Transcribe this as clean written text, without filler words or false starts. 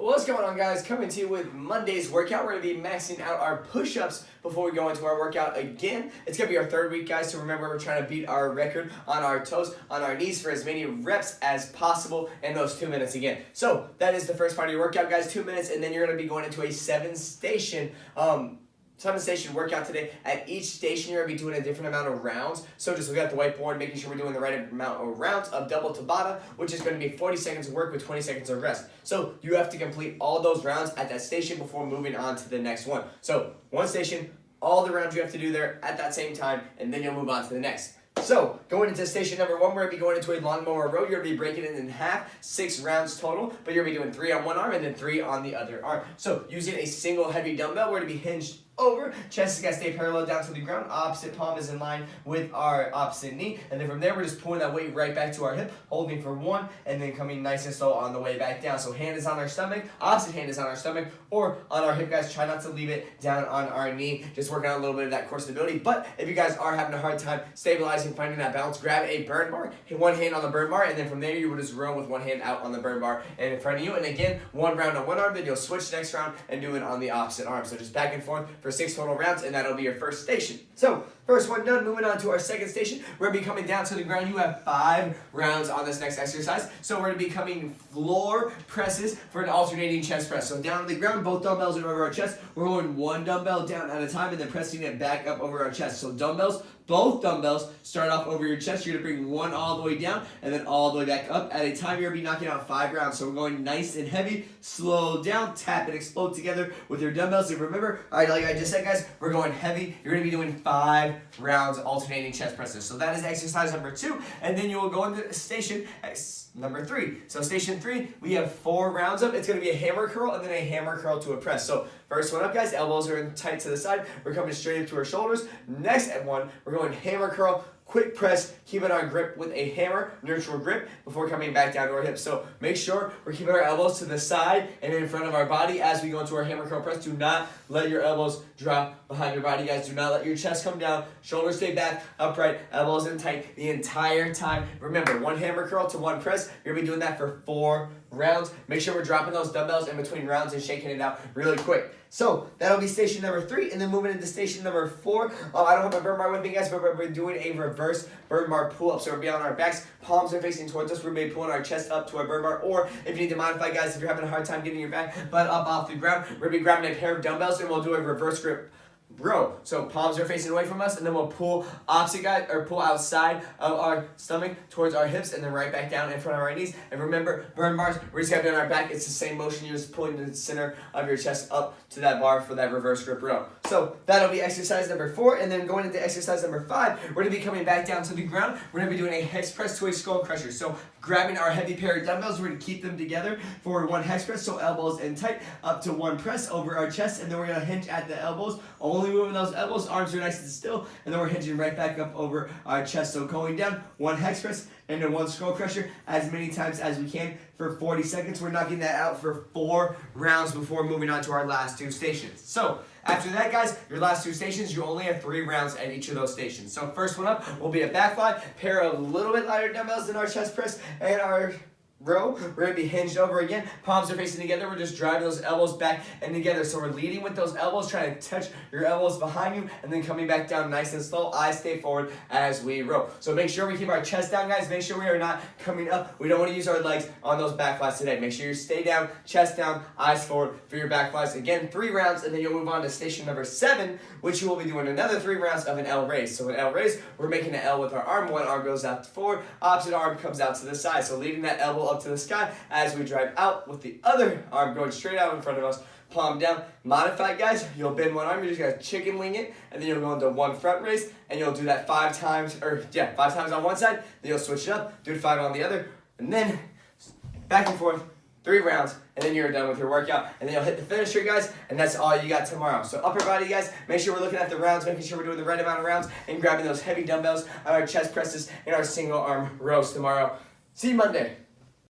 What's going on, guys? Coming to you with Monday's workout. We're going to be maxing out our push-ups before we go into our workout again. It's going to be our third week, guys, so remember we're trying to beat our record on our toes, on our knees for as many reps as possible in those 2 minutes again. So that is the first part of your workout, guys, 2 minutes, and then you're going to be going into a seven-station workout today. At each station, you're going to be doing a different amount of rounds. So just look at the whiteboard, making sure we're doing the right amount of rounds of double tabata, which is going to be 40 seconds of work with 20 seconds of rest. So you have to complete all those rounds at that station before moving on to the next one. So one station, all the rounds you have to do there at that same time, and then you'll move on to the next. So, going into station number 1, we're going to be going into a lawnmower row. You're going to be breaking it in half, 6 rounds total, but you're going to be doing 3 on one arm and then 3 on the other arm. So, using a single heavy dumbbell, we're going to be hinged over, chest is going to stay parallel down to the ground, opposite palm is in line with our opposite knee, and then from there we're just pulling that weight right back to our hip, holding for 1, and then coming nice and slow on the way back down. So hand is on our stomach, opposite hand is on our stomach, or on our hip, guys. Try not to leave it down on our knee, just working on a little bit of that core stability. But if you guys are having a hard time stabilizing, finding that balance, grab a burn bar, hit one hand on the burn bar, and then from there you will just row with one hand out on the burn bar and in front of you, and again, 1 round on one arm, then you'll switch next round and do it on the opposite arm. So just back and forth for 6 total rounds, and that'll be your first station. So, first one done, moving on to our second station. We're going to be coming down to the ground. You have 5 rounds on this next exercise. So we're going to be coming floor presses for an alternating chest press. So down on the ground, both dumbbells are over our chest. We're going 1 dumbbell down at a time and then pressing it back up over our chest. So dumbbells, both dumbbells start off over your chest. You're going to bring 1 all the way down and then all the way back up. At a time, you're going to be knocking out 5 rounds. So we're going nice and heavy, slow down, tap and explode together with your dumbbells. And remember, all right, like I just said, guys, we're going heavy. You're going to be doing 5 rounds alternating chest presses. So that is exercise number 2. And then you will go into station number 3. So station 3, we have 4 rounds up. It's going to be a hammer curl and then a hammer curl to a press. So first one up, guys, elbows are in tight to the side. We're coming straight into our shoulders. Next at one, we're going hammer curl, quick press, keeping our grip with a hammer, neutral grip, before coming back down to our hips. So make sure we're keeping our elbows to the side and in front of our body as we go into our hammer curl press. Do not let your elbows drop behind your body, guys. Do not let your chest come down. Shoulders stay back, upright, elbows in tight the entire time. Remember, 1 hammer curl to 1 press. You're going to be doing that for 4 rounds. Make sure we're dropping those dumbbells in between rounds and shaking it out really quick. So that'll be station number 3, and then moving into station number 4. I don't have my burn bar with me, guys, but we're doing a reverse burn bar pull-up. So we're be on our backs, palms are facing towards us. We're maybe pulling our chest up to our burn bar, or if you need to modify, guys, if you're having a hard time getting your back butt up off the ground, we're gonna be grabbing a pair of dumbbells and we'll do a reverse grip row. So palms are facing away from us, and then we'll pull opposite, guys, or pull outside of our stomach towards our hips, and then right back down in front of our knees. And remember, burn bars, we're just gonna be on our back. It's the same motion. You're just pulling the center of your chest up to that bar for that reverse grip row. So that'll be exercise number 4, and then going into exercise number 5, we're gonna be coming back down to the ground. We're gonna be doing a hex press to a skull crusher. So grabbing our heavy pair of dumbbells, we're gonna keep them together for 1 hex press, so elbows in tight, up to 1 press over our chest, and then we're gonna hinge at the elbows, only moving those elbows, arms are nice and still, and then we're hinging right back up over our chest. So going down, 1 hex press, and then 1 skull crusher as many times as we can for 40 seconds. We're knocking that out for 4 rounds before moving on to our last 2 stations. So after that, guys, your last 2 stations, you only have 3 rounds at each of those stations. So first one up will be a back fly, pair of a little bit lighter dumbbells than our chest press and our row. We're going to be hinged over again. Palms are facing together. We're just driving those elbows back and together. So we're leading with those elbows, trying to touch your elbows behind you, and then coming back down nice and slow. Eyes stay forward as we row. So make sure we keep our chest down, guys. Make sure we are not coming up. We don't want to use our legs on those back flies today. Make sure you stay down, chest down, eyes forward for your back flies. Again, 3 rounds, and then you'll move on to station number 7, which you will be doing another 3 rounds of an L raise. So an L raise, we're making an L with our arm. One arm goes out forward, opposite arm comes out to the side. So leading that elbow up to the sky as we drive out with the other arm going straight out in front of us, palm down. Modified, guys, you'll bend one arm, you're just going to chicken wing it, and then you'll go into 1 front raise, and you'll do that 5 times, 5 times on one side, then you'll switch it up, do it 5 on the other, and then back and forth, 3 rounds, and then you're done with your workout, and then you'll hit the finisher, guys, and that's all you got tomorrow. So upper body, guys, make sure we're looking at the rounds, making sure we're doing the right amount of rounds, and grabbing those heavy dumbbells on our chest presses and our single arm rows tomorrow. See you Monday.